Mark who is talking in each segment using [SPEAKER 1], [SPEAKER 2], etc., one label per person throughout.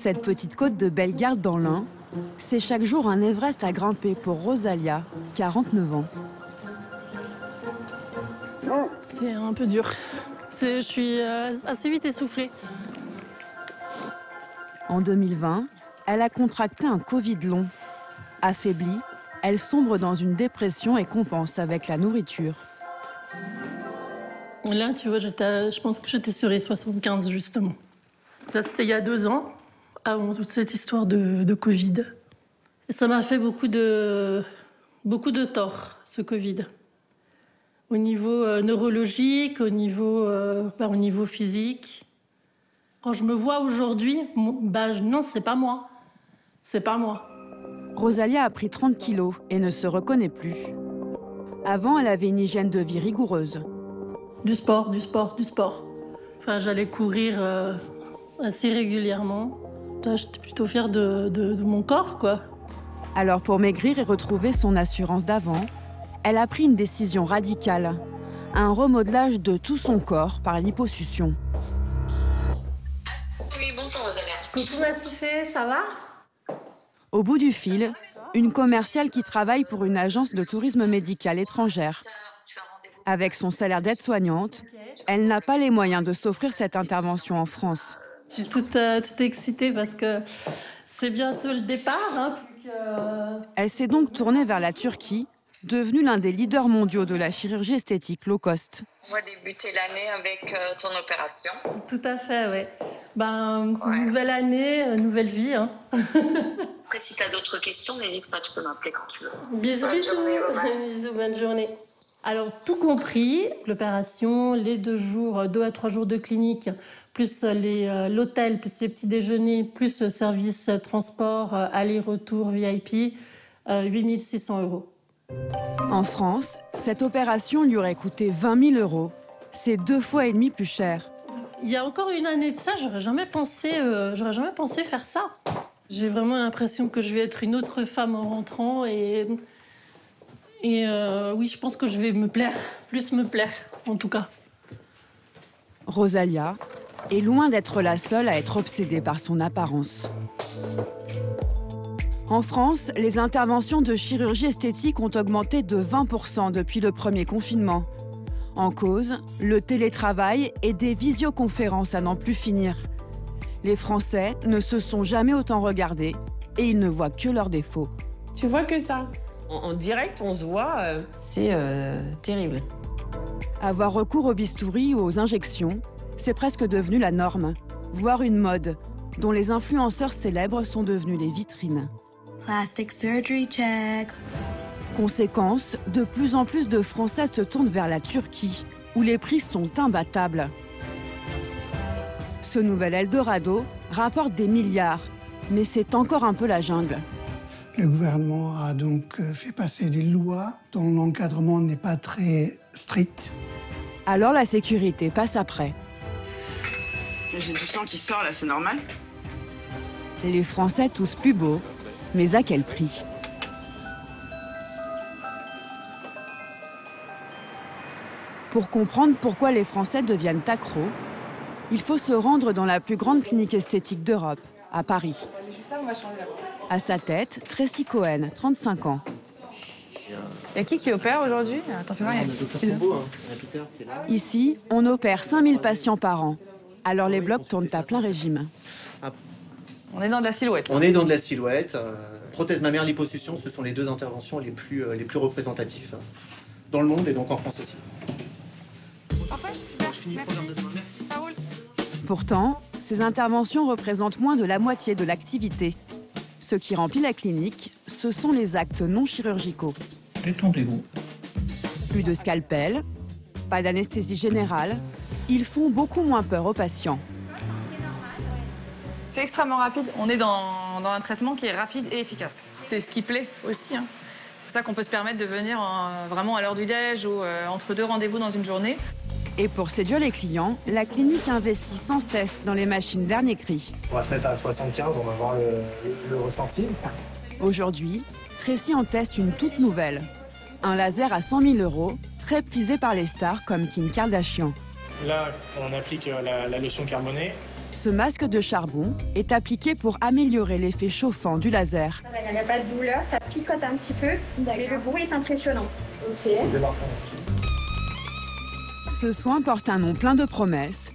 [SPEAKER 1] Cette petite côte de Bellegarde dans l'Ain, c'est chaque jour un Everest à grimper pour Rosalia, 49 ans.
[SPEAKER 2] C'est un peu dur. Je suis assez vite essoufflée.
[SPEAKER 1] En 2020, elle a contracté un Covid long. Affaiblie, elle sombre dans une dépression et compense avec la nourriture.
[SPEAKER 2] Là, tu vois, je pense que j'étais sur les 75, justement. Ça, c'était il y a 2 ans, avant toute cette histoire de Covid. Et ça m'a fait beaucoup de tort, ce Covid. Au niveau neurologique, au niveau physique. Quand je me vois aujourd'hui, non, c'est pas moi. C'est pas moi.
[SPEAKER 1] Rosalia a pris 30 kilos et ne se reconnaît plus. Avant, elle avait une hygiène de vie rigoureuse.
[SPEAKER 2] Du sport. Enfin, j'allais courir assez régulièrement. J'étais plutôt fière de mon corps, quoi.
[SPEAKER 1] Alors, pour maigrir et retrouver son assurance d'avant, elle a pris une décision radicale. Un remodelage de tout son corps par liposuction.
[SPEAKER 3] Oui, bonjour Rosalia.
[SPEAKER 2] Coucou Massifé, ça va?
[SPEAKER 1] Au bout du fil, une commerciale qui travaille pour une agence de tourisme médical étrangère. Avec son salaire d'aide-soignante, elle n'a pas les moyens de s'offrir cette intervention en France.
[SPEAKER 2] Je suis toute excitée parce que c'est bientôt le départ. Hein,
[SPEAKER 1] Elle s'est donc tournée vers la Turquie, devenue l'un des leaders mondiaux de la chirurgie esthétique low cost.
[SPEAKER 3] On va débuter l'année avec ton opération.
[SPEAKER 2] Tout à fait, oui.
[SPEAKER 3] Ouais.
[SPEAKER 2] Nouvelle année, nouvelle vie. Hein.
[SPEAKER 3] Après, si tu as d'autres questions, n'hésite pas, tu peux m'appeler quand tu veux.
[SPEAKER 2] Bisous, bisous, bonne journée. Alors, tout compris, l'opération, les 2 à 3 jours de clinique, plus l'hôtel, plus les petits déjeuners, plus le service transport, aller-retour VIP, 8 600 €.
[SPEAKER 1] En France, cette opération lui aurait coûté 20 000 €. C'est 2,5 fois plus cher.
[SPEAKER 2] Il y a encore une année de ça, j'aurais jamais pensé faire ça. J'ai vraiment l'impression que je vais être une autre femme en rentrant et oui, je pense que je vais plus me plaire, en tout cas.
[SPEAKER 1] Rosalia est loin d'être la seule à être obsédée par son apparence. En France, les interventions de chirurgie esthétique ont augmenté de 20% depuis le premier confinement. En cause, le télétravail et des visioconférences à n'en plus finir. Les Français ne se sont jamais autant regardés et ils ne voient que leurs défauts.
[SPEAKER 4] Tu vois que ça?
[SPEAKER 5] En direct, on se voit, c'est terrible.
[SPEAKER 1] Avoir recours au bistouri ou aux injections, c'est presque devenu la norme, voire une mode, dont les influenceurs célèbres sont devenus les vitrines.
[SPEAKER 6] Plastic surgery check.
[SPEAKER 1] Conséquence, de plus en plus de Français se tournent vers la Turquie, où les prix sont imbattables. Ce nouvel Eldorado rapporte des milliards, mais c'est encore un peu la jungle.
[SPEAKER 7] Le gouvernement a donc fait passer des lois dont l'encadrement n'est pas très strict.
[SPEAKER 1] Alors la sécurité passe après.
[SPEAKER 5] J'ai du sang qui sort là, c'est normal?
[SPEAKER 1] Les Français tous plus beaux, mais à quel prix? Pour comprendre pourquoi les Français deviennent accros, il faut se rendre dans la plus grande clinique esthétique d'Europe, à Paris. À sa tête, Tracy Cohen, 35 ans.
[SPEAKER 4] Il y a qui opère aujourd'hui? Attends, fais voir,
[SPEAKER 1] Ici, on opère 5000 patients par an. Alors les blocs tournent à plein régime.
[SPEAKER 4] On est dans de la silhouette.
[SPEAKER 8] On est dans de la silhouette. Prothèse mammaire, liposuction, ce sont les 2 interventions les plus représentatives dans le monde et donc en France aussi.
[SPEAKER 4] Parfait, super. Merci. Ça roule.
[SPEAKER 1] Pourtant, ces interventions représentent moins de la moitié de l'activité. Ce qui remplit la clinique, ce sont les actes non chirurgicaux.
[SPEAKER 9] Détendez-vous.
[SPEAKER 1] Plus de scalpel, pas d'anesthésie générale. Ils font beaucoup moins peur aux patients.
[SPEAKER 4] C'est extrêmement rapide. On est dans un traitement qui est rapide et efficace. C'est ce qui plaît aussi. Hein. C'est pour ça qu'on peut se permettre de venir vraiment à l'heure du déj ou entre 2 rendez-vous dans une journée.
[SPEAKER 1] Et pour séduire les clients, la clinique investit sans cesse dans les machines dernier cri.
[SPEAKER 9] On va se mettre à 75, on va voir le ressenti.
[SPEAKER 1] Aujourd'hui, Tracy en teste une toute nouvelle. Un laser à 100 000 €, très prisé par les stars comme Kim Kardashian.
[SPEAKER 9] Là, on applique la lotion carbonée.
[SPEAKER 1] Ce masque de charbon est appliqué pour améliorer l'effet chauffant du laser.
[SPEAKER 10] Il n'y a pas de douleur, ça picote un petit peu, mais le bruit est impressionnant. Ok.
[SPEAKER 1] Ce soin porte un nom plein de promesses,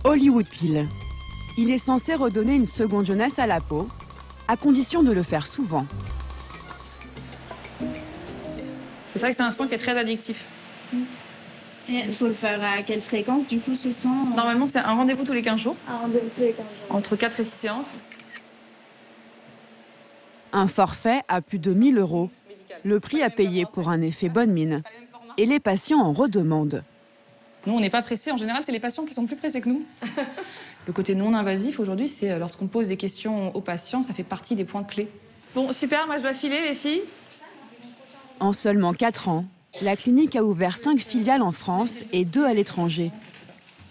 [SPEAKER 1] Hollywood Peel. Il est censé redonner une seconde jeunesse à la peau, à condition de le faire souvent.
[SPEAKER 4] C'est vrai que c'est un soin qui est très addictif.
[SPEAKER 10] Il faut le faire à quelle fréquence, du coup, ce soin?
[SPEAKER 4] Normalement, c'est un rendez-vous tous les 15 jours.
[SPEAKER 10] Un rendez-vous tous les 15 jours.
[SPEAKER 4] Entre 4 et 6 séances.
[SPEAKER 1] Un forfait à plus de 1 000 €. Le prix à payer pour un effet bonne mine. Et les patients en redemandent.
[SPEAKER 4] Nous, on n'est pas pressés. En général, c'est les patients qui sont plus pressés que nous. Le côté non invasif, aujourd'hui, c'est lorsqu'on pose des questions aux patients, ça fait partie des points clés. Bon, super, moi je dois filer, les filles.
[SPEAKER 1] En seulement 4 ans, la clinique a ouvert 5 filiales en France et 2 à l'étranger.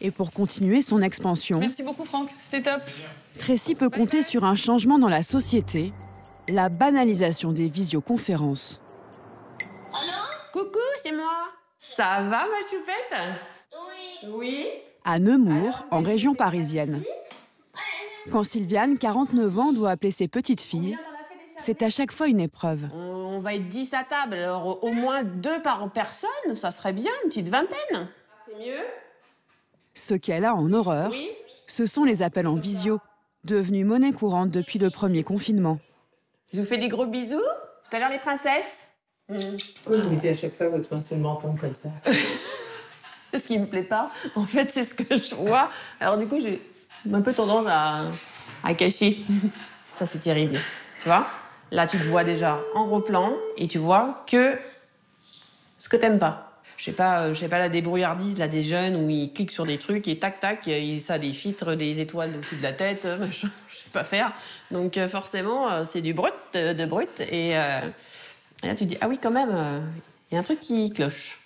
[SPEAKER 1] Et pour continuer son expansion,
[SPEAKER 4] Merci beaucoup, Franck. C'était top.
[SPEAKER 1] Tracy peut compter sur un changement dans la société, la banalisation des visioconférences.
[SPEAKER 5] Coucou, c'est moi. Ça va, ma choupette? Oui.
[SPEAKER 1] À Nemours, en région parisienne. Quand Sylviane, 49 ans, doit appeler ses petites filles, c'est à chaque fois une épreuve.
[SPEAKER 5] On va être 10 à table, alors au moins 2 par personne, ça serait bien, une petite vingtaine. C'est mieux?
[SPEAKER 1] Ce qu'elle a en horreur,
[SPEAKER 5] Oui.
[SPEAKER 1] ce sont les appels en visio, devenus monnaie courante depuis le premier confinement.
[SPEAKER 5] Je vous fais des gros bisous. Tout à l'heure, les princesses.
[SPEAKER 11] Pourquoi vous mettez à chaque fois votre main sur le menton comme ça?
[SPEAKER 5] Ce qui me plaît pas, en fait, c'est ce que je vois. Alors du coup, j'ai un peu tendance à cacher. Ça, c'est terrible. Tu vois? Là, tu te vois déjà en gros plan et tu vois que ce que t'aimes pas. Je sais pas la débrouillardise là, des jeunes où ils cliquent sur des trucs et tac, tac, ça a des filtres, des étoiles au-dessus de la tête, machin, je sais pas faire. Donc forcément, c'est du brut, de brut. Et là, tu te dis, ah oui, quand même, il y a un truc qui cloche.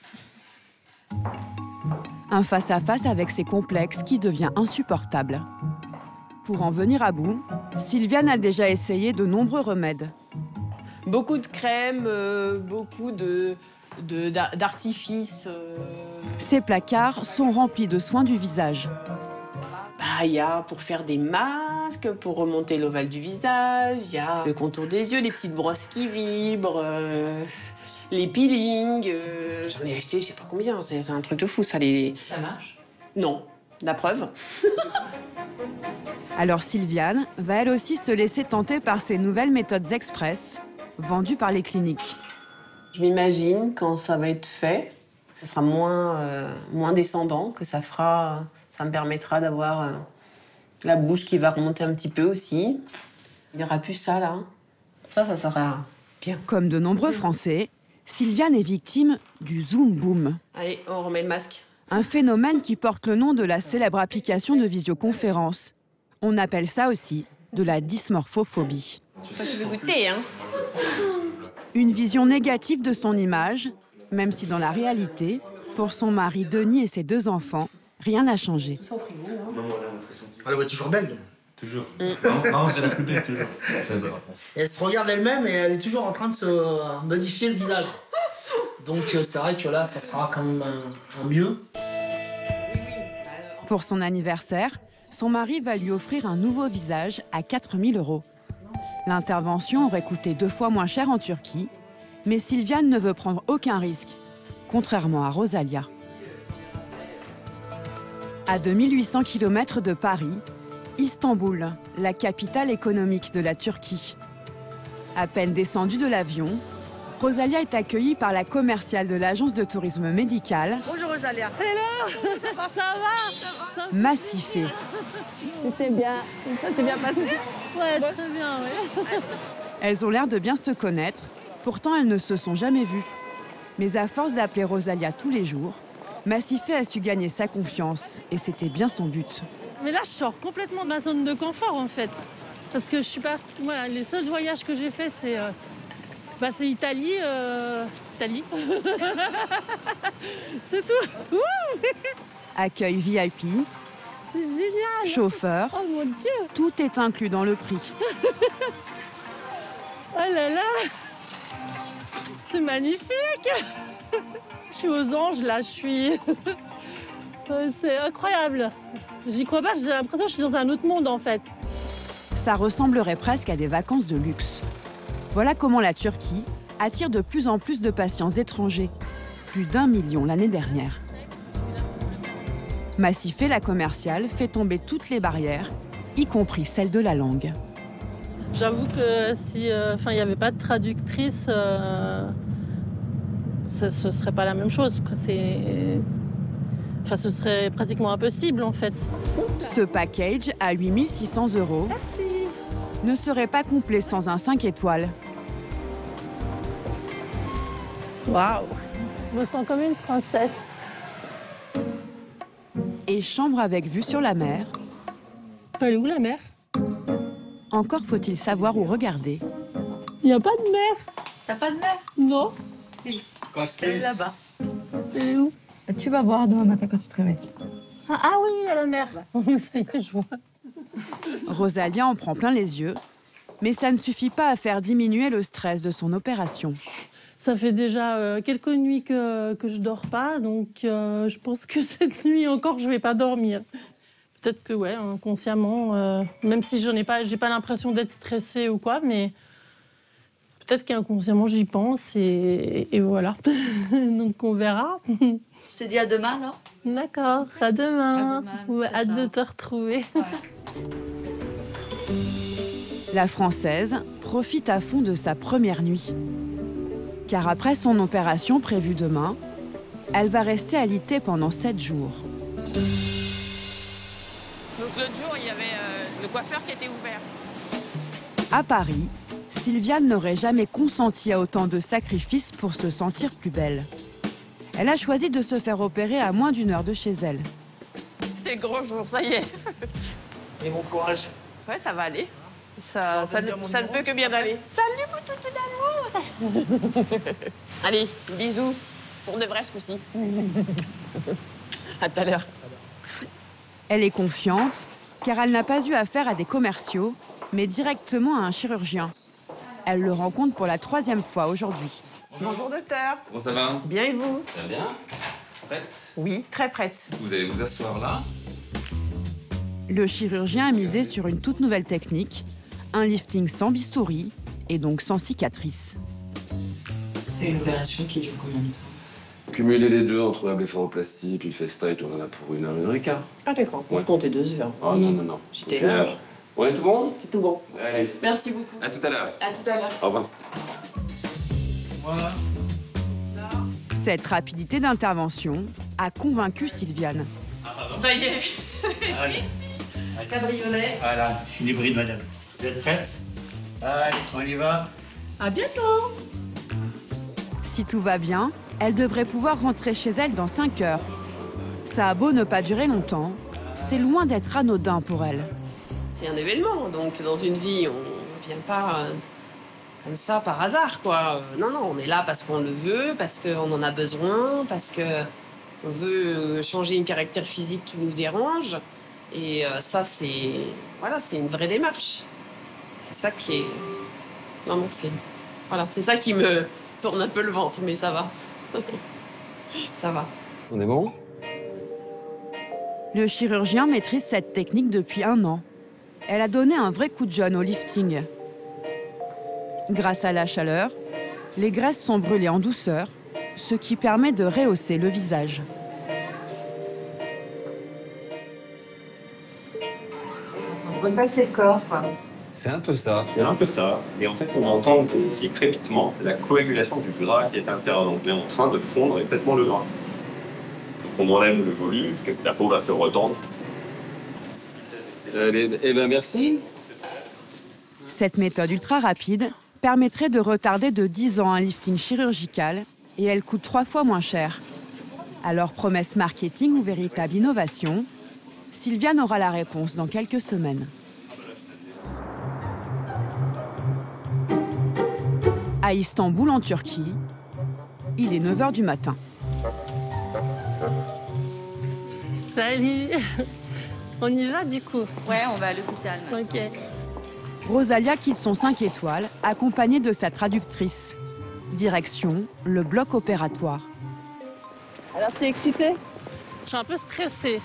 [SPEAKER 1] Un face-à-face avec ses complexes qui devient insupportable. Pour en venir à bout, Sylviane a déjà essayé de nombreux remèdes.
[SPEAKER 5] Beaucoup de crèmes, beaucoup d'artifices.
[SPEAKER 1] Ces placards sont remplis de soins du visage.
[SPEAKER 5] Il y a pour faire des masques, pour remonter l'ovale du visage, il y a le contour des yeux, les petites brosses qui vibrent, les peelings. J'en ai acheté, je sais pas combien, c'est un truc de fou ça.
[SPEAKER 11] Ça marche?
[SPEAKER 5] Non, la preuve.
[SPEAKER 1] Alors Sylviane va elle aussi se laisser tenter par ces nouvelles méthodes express, vendues par les cliniques.
[SPEAKER 5] Je m'imagine quand ça va être fait, ça sera moins descendant, que ça me permettra d'avoir la bouche qui va remonter un petit peu aussi. Il n'y aura plus ça là. Ça sera bien.
[SPEAKER 1] Comme de nombreux Français, Sylviane est victime du Zoom Boom.
[SPEAKER 5] Allez, on remet le masque.
[SPEAKER 1] Un phénomène qui porte le nom de la célèbre application de visioconférence. On appelle ça aussi de la dysmorphophobie.
[SPEAKER 5] Toi, tu veux goûter, hein?
[SPEAKER 1] Une vision négative de son image, même si dans la réalité, pour son mari Denis et ses 2 enfants, rien n'a changé.
[SPEAKER 5] Tout ça au frigo, hein?
[SPEAKER 12] Elle la voit toujours belle.
[SPEAKER 13] Toujours. Non, c'est la plus belle, toujours.
[SPEAKER 12] Elle se regarde elle-même et elle est toujours en train de se modifier le visage. Donc c'est vrai que là, ça sera quand même un mieux.
[SPEAKER 1] Pour son anniversaire, son mari va lui offrir un nouveau visage à 4 000 €. L'intervention aurait coûté 2 fois moins cher en Turquie, mais Sylviane ne veut prendre aucun risque, contrairement à Rosalia. À 2800 km de Paris, Istanbul, la capitale économique de la Turquie. À peine descendue de l'avion, Rosalia est accueillie par la commerciale de l'agence de tourisme médical.
[SPEAKER 14] Bonjour Rosalia.
[SPEAKER 2] Hello. Ça va?
[SPEAKER 1] Massifiée.
[SPEAKER 14] C'était bien. Ça s'est bien passé?
[SPEAKER 2] Ouais, très bien, oui.
[SPEAKER 1] Elles ont l'air de bien se connaître, pourtant elles ne se sont jamais vues. Mais à force d'appeler Rosalia tous les jours, Massifé a su gagner sa confiance et c'était bien son but.
[SPEAKER 2] Mais là, je sors complètement de ma zone de confort en fait. Parce que je suis partie. Voilà, les seuls voyages que j'ai faits, c'est Italie. Italie. C'est tout.
[SPEAKER 1] Accueil VIP.
[SPEAKER 2] C'est génial.
[SPEAKER 1] Chauffeur.
[SPEAKER 2] Oh mon Dieu.
[SPEAKER 1] Tout est inclus dans le prix.
[SPEAKER 2] Oh là là. C'est magnifique. Je suis aux anges là, je suis C'est incroyable. J'y crois pas, j'ai l'impression que je suis dans un autre monde en fait.
[SPEAKER 1] Ça ressemblerait presque à des vacances de luxe. Voilà comment la Turquie attire de plus en plus de patients étrangers. Plus d'1 million l'année dernière. Massifé, la commerciale, fait tomber toutes les barrières, y compris celle de la langue.
[SPEAKER 2] J'avoue que si il n'y avait pas de traductrice, ce serait pas la même chose. Ce serait pratiquement impossible en fait.
[SPEAKER 1] Ce package à 8 600 € ne serait pas complet sans un 5 étoiles.
[SPEAKER 2] Waouh! Je me sens comme une princesse.
[SPEAKER 1] Et chambre avec vue sur la mer.
[SPEAKER 2] Elle est où la mer?
[SPEAKER 1] Encore faut-il savoir où regarder.
[SPEAKER 2] Il n'y a pas de mer.
[SPEAKER 15] T'as pas de mer?
[SPEAKER 2] Non.
[SPEAKER 15] Elle est là-bas.
[SPEAKER 2] Elle est où?
[SPEAKER 15] Tu vas voir demain matin quand tu te réveilles.
[SPEAKER 2] Ah oui, il y a la mer. Ça y est, je vois.
[SPEAKER 1] Rosalia en prend plein les yeux, mais ça ne suffit pas à faire diminuer le stress de son opération.
[SPEAKER 2] Ça fait déjà quelques nuits que je dors pas, donc je pense que cette nuit encore, je vais pas dormir. Peut-être que ouais, inconsciemment, même si j'ai pas l'impression d'être stressée ou quoi, mais peut-être qu'inconsciemment j'y pense et voilà. Donc on verra.
[SPEAKER 15] Je te dis à demain, alors.
[SPEAKER 2] D'accord, à demain.
[SPEAKER 15] À demain.
[SPEAKER 2] Ouais, hâte de te retrouver.
[SPEAKER 15] Ouais.
[SPEAKER 1] La Française profite à fond de sa première nuit. Car après son opération prévue demain, elle va rester alitée pendant 7 jours.
[SPEAKER 5] Donc l'autre jour, il y avait le coiffeur qui était ouvert.
[SPEAKER 1] À Paris, Sylviane n'aurait jamais consenti à autant de sacrifices pour se sentir plus belle. Elle a choisi de se faire opérer à moins d'1 heure de chez elle.
[SPEAKER 5] C'est le gros jour, ça y est.
[SPEAKER 12] Et bon courage.
[SPEAKER 5] Ouais, ça va aller. Ça ne peut que bien aller. Salut, mon toutou d'amour. Allez, bisous. Pour de vrai, ce coup-ci. À tout à l'heure.
[SPEAKER 1] Elle est confiante, car elle n'a pas eu affaire à des commerciaux, mais directement à un chirurgien. Elle le rencontre pour la 3e fois aujourd'hui.
[SPEAKER 5] Bonjour, docteur.
[SPEAKER 13] Comment ça va?
[SPEAKER 5] Bien et vous?
[SPEAKER 13] Très bien. Prête?
[SPEAKER 5] Oui, très prête.
[SPEAKER 13] Vous allez vous asseoir là.
[SPEAKER 1] Le chirurgien a misé sur une toute nouvelle technique, un lifting sans bistouri et donc sans cicatrice.
[SPEAKER 11] C'est une opération qui dure combien de temps?
[SPEAKER 16] Cumuler les deux entre la blépharoplastie et puis le face tight, on en a pour 1 heure, 1 heure et quart.
[SPEAKER 5] Ah d'accord, moi je comptais 2 heures.
[SPEAKER 16] Ah non.
[SPEAKER 5] J'étais
[SPEAKER 16] Ok.
[SPEAKER 5] là.
[SPEAKER 16] On est tout bon?
[SPEAKER 5] C'est tout bon.
[SPEAKER 16] Allez,
[SPEAKER 5] Merci beaucoup.
[SPEAKER 16] à tout à l'heure.
[SPEAKER 5] À tout à l'heure.
[SPEAKER 16] Au revoir.
[SPEAKER 12] Voilà.
[SPEAKER 1] Cette rapidité d'intervention a convaincu Sylviane.
[SPEAKER 5] Ça y est.
[SPEAKER 12] Allez.
[SPEAKER 5] Cabriolet.
[SPEAKER 12] Voilà, je suis libre de madame. Vous êtes prête? Allez, on y va.
[SPEAKER 5] À bientôt.
[SPEAKER 1] Si tout va bien, elle devrait pouvoir rentrer chez elle dans 5 heures. Ça a beau ne pas durer longtemps, c'est loin d'être anodin pour elle.
[SPEAKER 5] C'est un événement, donc dans une vie, on ne vient pas comme ça par hasard, quoi. Non, on est là parce qu'on le veut, parce qu'on en a besoin, parce qu'on veut changer une caractère physique qui nous dérange. Et ça, c'est une vraie démarche. C'est ça qui est... Non, c'est ça qui me tourne un peu le ventre, mais ça va. Ça va.
[SPEAKER 16] On est bon?
[SPEAKER 1] Le chirurgien maîtrise cette technique depuis 1 an. Elle a donné un vrai coup de jeune au lifting. Grâce à la chaleur, les graisses sont brûlées en douceur, ce qui permet de rehausser le visage.
[SPEAKER 15] Repasser le corps, quoi.
[SPEAKER 13] C'est un peu ça. C'est un peu ça. Et en fait, on entend un petit crépitement. C'est la coagulation du gras qui est à l'intérieur. Donc, on est en train de fondre complètement le gras. Donc, on enlève le volume, que la peau va se retendre.
[SPEAKER 16] Eh ben merci.
[SPEAKER 1] Cette méthode ultra rapide permettrait de retarder de 10 ans un lifting chirurgical et elle coûte 3 fois moins cher. Alors, promesse marketing ou véritable innovation, Sylviane aura la réponse dans quelques semaines. À Istanbul, en Turquie, il est 9 h du matin.
[SPEAKER 2] Salut. On y va du coup?
[SPEAKER 15] Ouais, on va à l'hôpital.
[SPEAKER 2] Ok.
[SPEAKER 1] Rosalia quitte son 5 étoiles, accompagnée de sa traductrice. Direction, le bloc opératoire.
[SPEAKER 14] Alors, t'es excitée?
[SPEAKER 2] Je suis un peu stressée.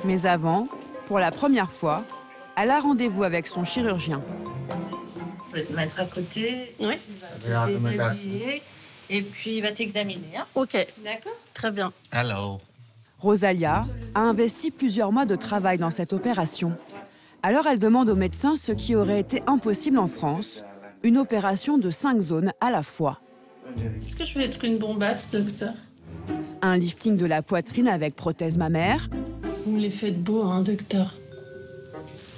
[SPEAKER 1] Mais avant, pour la première fois, elle a rendez-vous avec son chirurgien.
[SPEAKER 15] Je vais se mettre à côté.
[SPEAKER 2] Oui.
[SPEAKER 15] Il va te déshabiller et puis il va t'examiner. Hein.
[SPEAKER 2] Ok.
[SPEAKER 15] D'accord.
[SPEAKER 2] Très bien.
[SPEAKER 8] Hello.
[SPEAKER 1] Rosalia a investi plusieurs mois de travail dans cette opération. Alors elle demande au médecin ce qui aurait été impossible en France, une opération de 5 zones à la fois.
[SPEAKER 2] Est-ce que je peux être une bombasse, docteur?
[SPEAKER 1] Un lifting de la poitrine avec prothèse mammaire.
[SPEAKER 2] Vous me les faites beau, hein, docteur?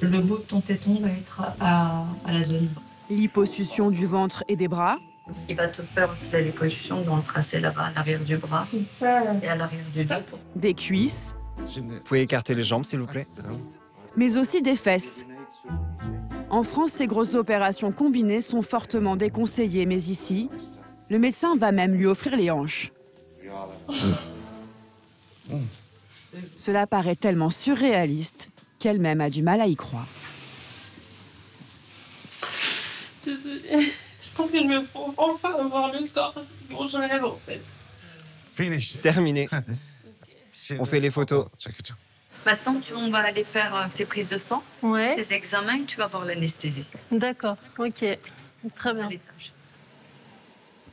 [SPEAKER 15] Le bout de ton téton va être à la zone.
[SPEAKER 1] Liposuction du ventre et des bras.
[SPEAKER 15] Il va te faire aussi la liposuction dans le tracé là-bas, à l'arrière du bras et à l'arrière du dos.
[SPEAKER 1] Des cuisses.
[SPEAKER 17] Vous pouvez écarter les jambes, s'il vous plaît?
[SPEAKER 1] Mais aussi des fesses. En France, ces grosses opérations combinées sont fortement déconseillées, mais ici, le médecin va même lui offrir les hanches. Cela paraît tellement surréaliste qu'elle-même a du mal à y croire.
[SPEAKER 2] Désolée. Je pense que je vais enfin avoir le corps dont je rêve, en fait.
[SPEAKER 17] Terminé. On fait les photos.
[SPEAKER 15] Maintenant, on va aller faire tes prises de sang, tes examens, tu vas voir l'anesthésiste.
[SPEAKER 2] D'accord, ok. Très bien.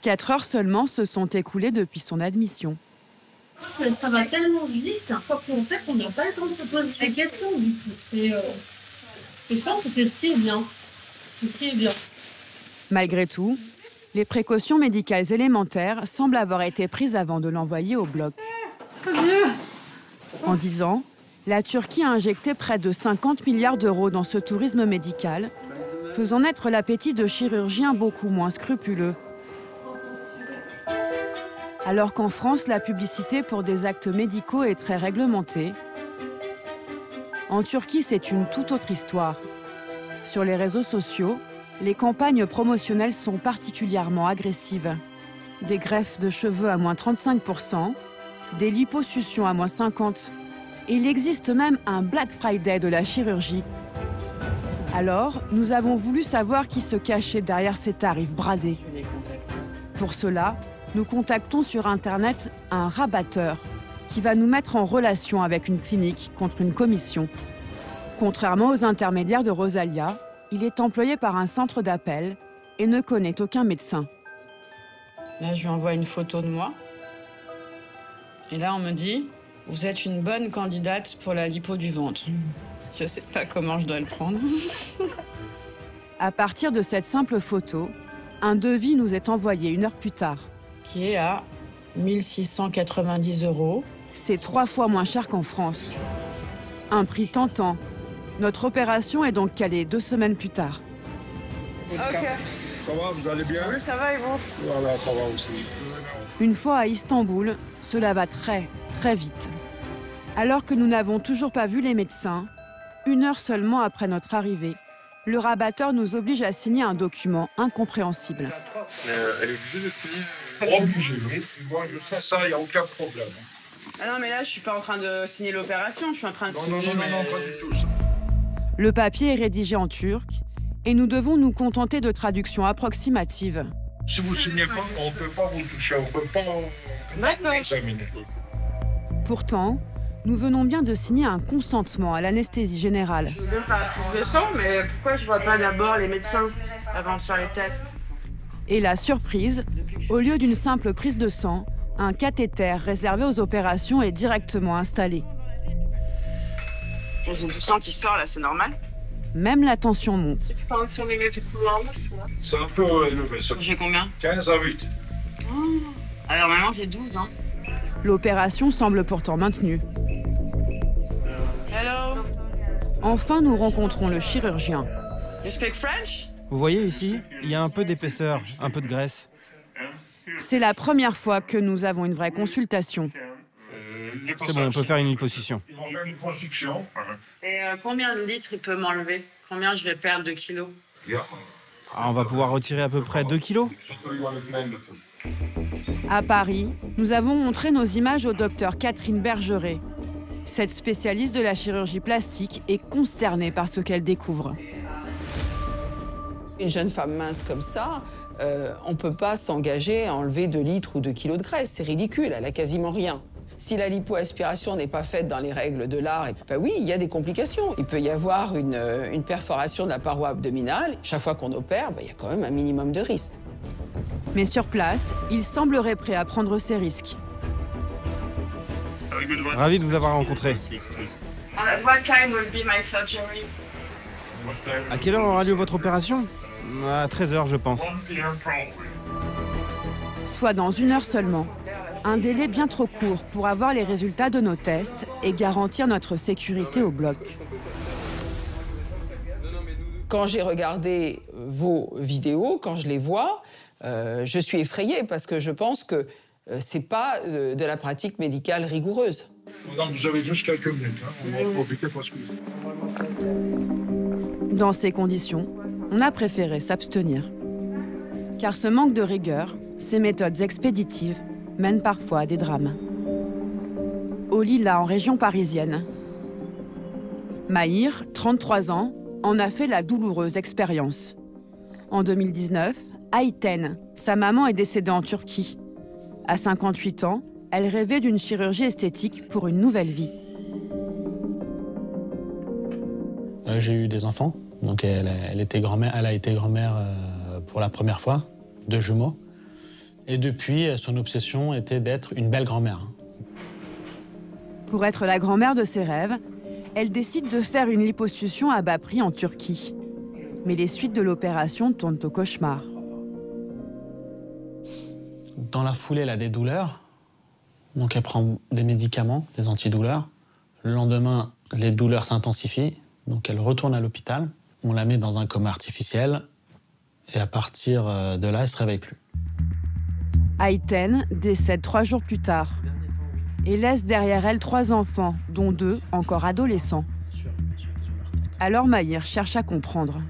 [SPEAKER 1] 4 heures seulement se sont écoulées depuis son admission.
[SPEAKER 2] Ça va tellement vite, hein. En fait, on n'a pas le temps de se poser des questions, du coup. Et je pense que c'est ce qui est bien. C'est ce qui est bien.
[SPEAKER 1] Malgré tout, les précautions médicales élémentaires semblent avoir été prises avant de l'envoyer au bloc. En 10 ans, la Turquie a injecté près de 50 milliards d'euros dans ce tourisme médical, faisant naître l'appétit de chirurgiens beaucoup moins scrupuleux. Alors qu'en France, la publicité pour des actes médicaux est très réglementée, en Turquie, c'est une toute autre histoire. Sur les réseaux sociaux, les campagnes promotionnelles sont particulièrement agressives. Des greffes de cheveux à moins 35%, des liposuctions à moins 50%. Et il existe même un Black Friday de la chirurgie. Alors, nous avons voulu savoir qui se cachait derrière ces tarifs bradés. Pour cela, nous contactons sur Internet un rabatteur qui va nous mettre en relation avec une clinique contre une commission. Contrairement aux intermédiaires de Rosalia, il est employé par un centre d'appel et ne connaît aucun médecin. Là, je lui envoie une photo de moi. Et là, on me dit, vous êtes une bonne candidate pour la lipo du ventre. Je ne sais pas comment je dois le prendre. À partir de cette simple photo, un devis nous est envoyé 1 heure plus tard, qui est à 1 690 €. C'est 3 fois moins cher qu'en France. Un prix tentant. Notre opération est donc calée 2 semaines plus tard.
[SPEAKER 18] Ok. Ça va, vous allez bien? Oui, ça va et vous? Voilà, ça va aussi.
[SPEAKER 1] Une fois à Istanbul, cela va très, très vite. Alors que nous n'avons toujours pas vu les médecins, 1 heure seulement après notre arrivée, le rabatteur nous oblige à signer un document incompréhensible.
[SPEAKER 18] Elle est obligée de signer? Obligée, oui. Moi, je fais ça, il n'y a aucun problème.
[SPEAKER 5] Ah non, mais là, je suis pas en train de signer l'opération, je suis en train de signer...
[SPEAKER 18] Non, pas du tout.
[SPEAKER 1] Le papier est rédigé en turc et nous devons nous contenter de traductions approximatives.
[SPEAKER 18] Si vous ne signez pas, on ne peut pas vous toucher, on ne peut pas examiner.
[SPEAKER 1] Pourtant, nous venons bien de signer un consentement à l'anesthésie générale.
[SPEAKER 5] Je veux bien faire la prise de sang, mais pourquoi je vois pas d'abord les médecins avant de faire les tests?
[SPEAKER 1] Et la surprise, au lieu d'une simple prise de sang, un cathéter réservé aux opérations est directement installé.
[SPEAKER 5] J'ai du sang qui sort là, c'est normal?
[SPEAKER 1] Même la tension monte.
[SPEAKER 18] C'est un peu élevé, ça.
[SPEAKER 5] J'ai combien?
[SPEAKER 18] 15 à 8.
[SPEAKER 5] Oh. Alors maintenant, j'ai 12, hein.
[SPEAKER 1] L'opération semble pourtant maintenue.
[SPEAKER 5] Hello.
[SPEAKER 1] Enfin, nous rencontrons le chirurgien.
[SPEAKER 5] You speak French?
[SPEAKER 19] Vous voyez ici, il y a un peu d'épaisseur, un peu de graisse.
[SPEAKER 1] C'est la première fois que nous avons une vraie consultation.
[SPEAKER 19] C'est bon, on peut faire une liposuction.
[SPEAKER 5] Et combien de litres il peut m'enlever? Combien je vais perdre de kilos?
[SPEAKER 19] On va pouvoir retirer à peu près 2 kilos.
[SPEAKER 1] À Paris, nous avons montré nos images au docteur Catherine Bergeret. Cette spécialiste de la chirurgie plastique est consternée par ce qu'elle découvre.
[SPEAKER 20] Une jeune femme mince comme ça, on ne peut pas s'engager à enlever 2 litres ou 2 kilos de graisse. C'est ridicule, elle a quasiment rien. Si la lipoaspiration n'est pas faite dans les règles de l'art, ben oui, il y a des complications. Il peut y avoir une perforation de la paroi abdominale. Chaque fois qu'on opère, ben, il y a quand même un minimum de risque.
[SPEAKER 1] Mais sur place, il semblerait prêt à prendre ses risques.
[SPEAKER 19] Ravi de vous avoir rencontré. À quelle heure aura lieu votre opération? À 13h, je pense.
[SPEAKER 1] Soit dans 1 heure seulement. Un délai bien trop court pour avoir les résultats de nos tests et garantir notre sécurité au bloc.
[SPEAKER 20] Quand j'ai regardé vos vidéos, quand je les vois, je suis effrayée parce que je pense que c'est pas de la pratique médicale rigoureuse.
[SPEAKER 18] Non, vous avez juste quelques minutes. Hein. On va profiter parce que...
[SPEAKER 1] Dans ces conditions, on a préféré s'abstenir. Car ce manque de rigueur, ces méthodes expéditives, mènent parfois à des drames. Au Lila, en région parisienne. Mahir, 33 ans, en a fait la douloureuse expérience. En 2019, Ayten, sa maman, est décédée en Turquie. À 58 ans, elle rêvait d'une chirurgie esthétique pour une nouvelle vie.
[SPEAKER 21] J'ai eu des enfants, donc elle a été grand-mère pour la première fois, 2 jumeaux. Et depuis, son obsession était d'être une belle grand-mère.
[SPEAKER 1] Pour être la grand-mère de ses rêves, elle décide de faire une liposuction à bas prix en Turquie. Mais les suites de l'opération tournent au cauchemar.
[SPEAKER 21] Dans la foulée, elle a des douleurs. Donc elle prend des médicaments, des antidouleurs. Le lendemain, les douleurs s'intensifient. Donc elle retourne à l'hôpital. On la met dans un coma artificiel. Et à partir de là, elle ne se réveille plus.
[SPEAKER 1] Ayten décède 3 jours plus tard et laisse derrière elle 3 enfants, dont 2 encore adolescents. Alors Mahir cherche à comprendre.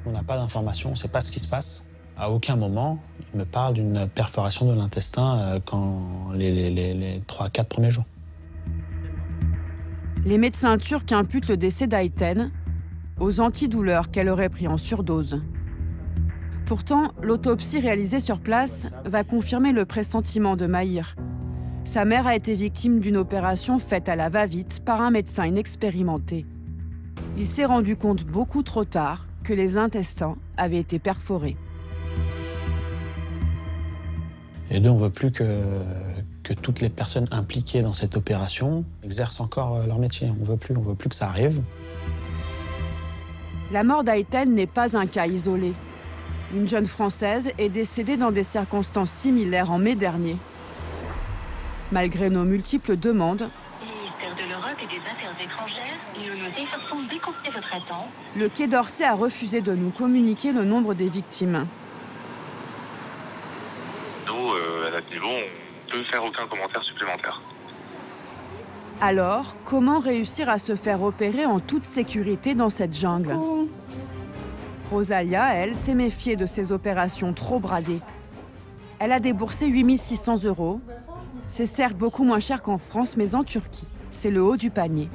[SPEAKER 21] On n'a pas d'informations, on ne sait pas ce qui se passe. À aucun moment, il me parle d'une perforation de l'intestin quand les 3-4 premiers jours.
[SPEAKER 1] Les médecins turcs imputent le décès d'Ayten aux antidouleurs qu'elle aurait pris en surdose. Pourtant, l'autopsie réalisée sur place va confirmer le pressentiment de Mahir. Sa mère a été victime d'une opération faite à la va-vite par un médecin inexpérimenté. Il s'est rendu compte beaucoup trop tard que les intestins avaient été perforés.
[SPEAKER 21] Et nous, on ne veut plus que toutes les personnes impliquées dans cette opération exercent encore leur métier. On ne veut plus que ça arrive.
[SPEAKER 1] La mort d'Ayten n'est pas un cas isolé. Une jeune Française est décédée dans des circonstances similaires en mai dernier. Malgré nos multiples demandes, le Quai d'Orsay a refusé de nous communiquer le nombre des victimes.
[SPEAKER 22] Nous, à la niveau, on ne peut faire aucun commentaire supplémentaire.
[SPEAKER 1] Alors, comment réussir à se faire opérer en toute sécurité dans cette jungle ? Rosalia, elle, s'est méfiée de ces opérations trop bradées. Elle a déboursé 8 600 €. C'est certes beaucoup moins cher qu'en France, mais en Turquie, c'est le haut du panier.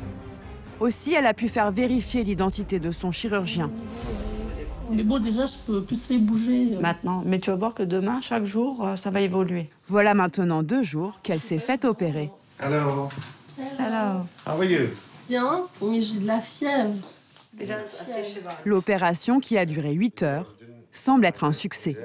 [SPEAKER 1] Aussi, elle a pu faire vérifier l'identité de son chirurgien.
[SPEAKER 2] Mais bon, déjà, je peux plus les bouger.
[SPEAKER 15] Maintenant, mais tu vas voir que demain, chaque jour, ça va évoluer.
[SPEAKER 1] Voilà maintenant 2 jours qu'elle s'est fait opérer.
[SPEAKER 22] Alors.
[SPEAKER 15] Alors.
[SPEAKER 22] How are you?
[SPEAKER 2] Bien, mais j'ai de la fièvre.
[SPEAKER 1] L'opération, qui a duré 8 heures, semble être un succès.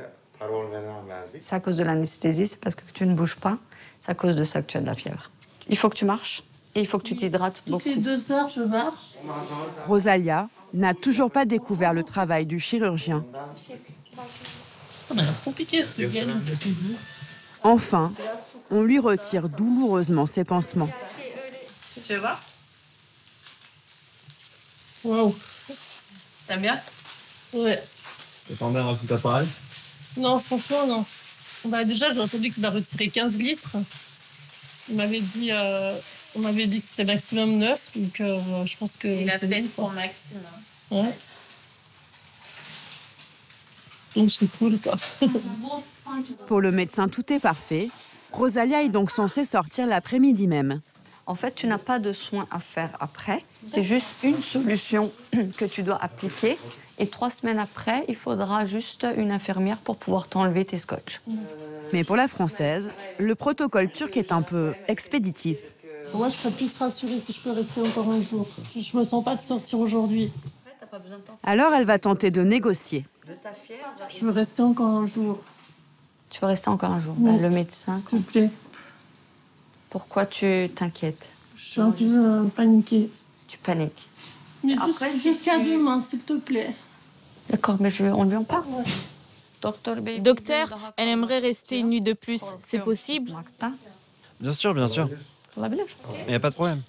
[SPEAKER 15] C'est à cause de l'anesthésie, c'est parce que tu ne bouges pas. C'est à cause de ça que tu as de la fièvre. Il faut que tu marches et il faut que tu t'hydrates beaucoup.
[SPEAKER 2] Toutes les 2 heures, je marche.
[SPEAKER 1] Rosalia n'a toujours pas découvert le travail du chirurgien.
[SPEAKER 2] Ça m'a l'air compliqué, cette galère.
[SPEAKER 1] Enfin, on lui retire douloureusement ses pansements.
[SPEAKER 15] Tu veux voir?
[SPEAKER 2] Waouh.
[SPEAKER 15] T'aimes bien?
[SPEAKER 2] Ouais.
[SPEAKER 22] T'attendais un petit appareil?
[SPEAKER 2] Non, franchement, non. Bah, déjà, j'ai entendu qu'il m'a retiré 15 litres. On m'avait dit que c'était maximum 9, donc je pense que...
[SPEAKER 15] Il a fait pour maximum.
[SPEAKER 2] Ouais. Donc c'est cool, quoi.
[SPEAKER 1] Pour le médecin, tout est parfait. Rosalia est donc censée sortir l'après-midi même.
[SPEAKER 15] En fait, tu n'as pas de soins à faire après. C'est juste une solution que tu dois appliquer Et 3 semaines après, il faudra juste une infirmière pour pouvoir t'enlever tes scotch.
[SPEAKER 1] Mais pour la Française, le protocole turc est un peu expéditif.
[SPEAKER 2] Moi, je serais plus rassurée si je peux rester encore un jour. Je me sens pas de sortir aujourd'hui.
[SPEAKER 1] Alors elle va tenter de négocier.
[SPEAKER 2] Je veux rester encore un jour.
[SPEAKER 15] Tu veux rester encore un jour?
[SPEAKER 2] Oui.
[SPEAKER 15] Le médecin.
[SPEAKER 2] S'il te plaît.
[SPEAKER 15] Pourquoi tu t'inquiètes?
[SPEAKER 2] Je suis un peu paniquée.
[SPEAKER 15] Tu paniques.
[SPEAKER 2] Mais
[SPEAKER 15] Après,
[SPEAKER 2] jusqu'à demain, s'il te plaît.
[SPEAKER 15] D'accord, mais on lui en parle.
[SPEAKER 3] Docteur, elle aimerait rester une nuit de plus. C'est possible?
[SPEAKER 17] Bien sûr, bien sûr. Il n'y a pas de problème.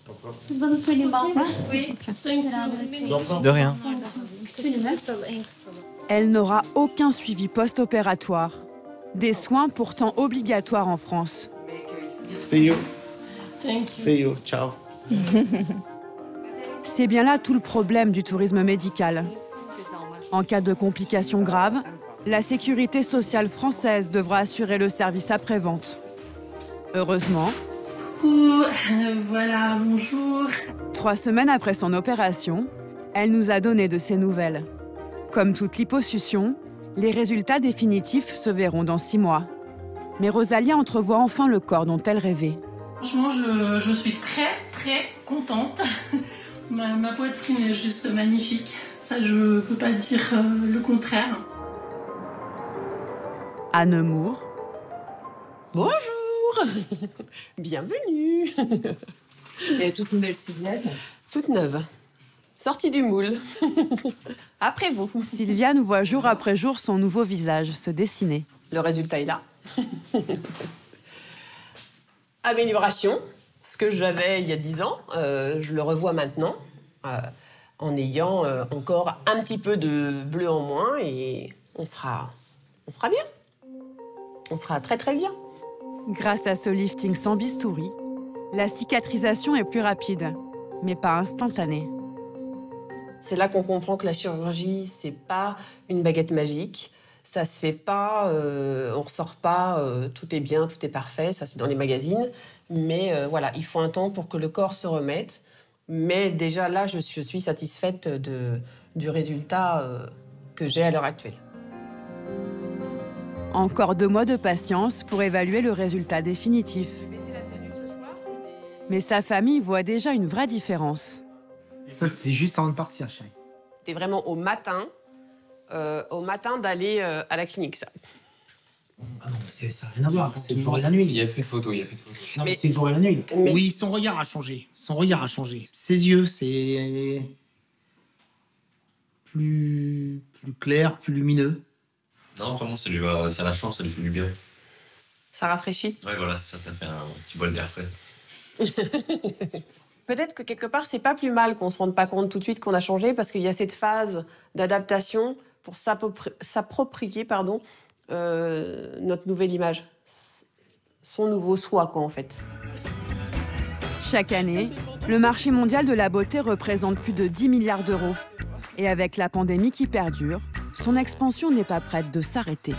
[SPEAKER 17] De rien.
[SPEAKER 1] Elle n'aura aucun suivi post-opératoire. Des soins pourtant obligatoires en France.
[SPEAKER 12] See you.
[SPEAKER 2] Thank you.
[SPEAKER 12] See you. Ciao.
[SPEAKER 1] C'est bien là tout le problème du tourisme médical. En cas de complications graves, la sécurité sociale française devra assurer le service après-vente. Heureusement,
[SPEAKER 2] Coucou, voilà, bonjour.
[SPEAKER 1] 3 semaines après son opération, elle nous a donné de ses nouvelles. Comme toute liposuction, les résultats définitifs se verront dans 6 mois. Mais Rosalia entrevoit enfin le corps dont elle rêvait.
[SPEAKER 2] Franchement, je suis très contente. Ma poitrine est juste magnifique. Ça, je peux pas dire le contraire.
[SPEAKER 1] À Nemours.
[SPEAKER 5] Bonjour. Bienvenue.
[SPEAKER 11] C'est toute nouvelle Sylviane.
[SPEAKER 5] Toute neuve. Sortie du moule. Après vous.
[SPEAKER 1] Sylviane voit jour après jour son nouveau visage se dessiner.
[SPEAKER 5] Le résultat est là. Amélioration. Ce que j'avais il y a 10 ans, je le revois maintenant. En ayant encore un petit peu de bleu en moins et on sera bien. On sera très bien.
[SPEAKER 1] Grâce à ce lifting sans bistouri, la cicatrisation est plus rapide, mais pas instantanée.
[SPEAKER 5] C'est là qu'on comprend que la chirurgie, c'est pas une baguette magique. Ça se fait pas, on ressort pas, tout est bien, tout est parfait, ça c'est dans les magazines. Mais voilà, il faut un temps pour que le corps se remette. Mais déjà là, je suis satisfaite du résultat que j'ai à l'heure actuelle.
[SPEAKER 1] Encore 2 mois de patience pour évaluer le résultat définitif. Mais sa famille voit déjà une vraie différence.
[SPEAKER 12] Ça, c'était juste avant de partir, chérie.
[SPEAKER 5] C'était vraiment au matin d'aller à la clinique, ça.
[SPEAKER 12] Ah non, ça n'a rien à voir. C'est le jour et la nuit.
[SPEAKER 16] Il n'y a plus de photos,
[SPEAKER 12] Non, mais c'est le jour et la nuit. Oui, son regard a changé. Ses yeux, c'est plus clair, plus lumineux.
[SPEAKER 13] Non, vraiment, ça la change, ça lui fait du bien.
[SPEAKER 5] Ça rafraîchit.
[SPEAKER 13] Ouais, voilà, ça fait un petit bol d'air frais.
[SPEAKER 5] Peut-être que quelque part, c'est pas plus mal qu'on se rende pas compte tout de suite qu'on a changé, parce qu'il y a cette phase d'adaptation pour s'approprier, notre nouvelle image, son nouveau soi, quoi, en fait.
[SPEAKER 1] Chaque année, le marché mondial de la beauté représente plus de 10 milliards d'euros. Et avec la pandémie qui perdure, son expansion n'est pas prête de s'arrêter.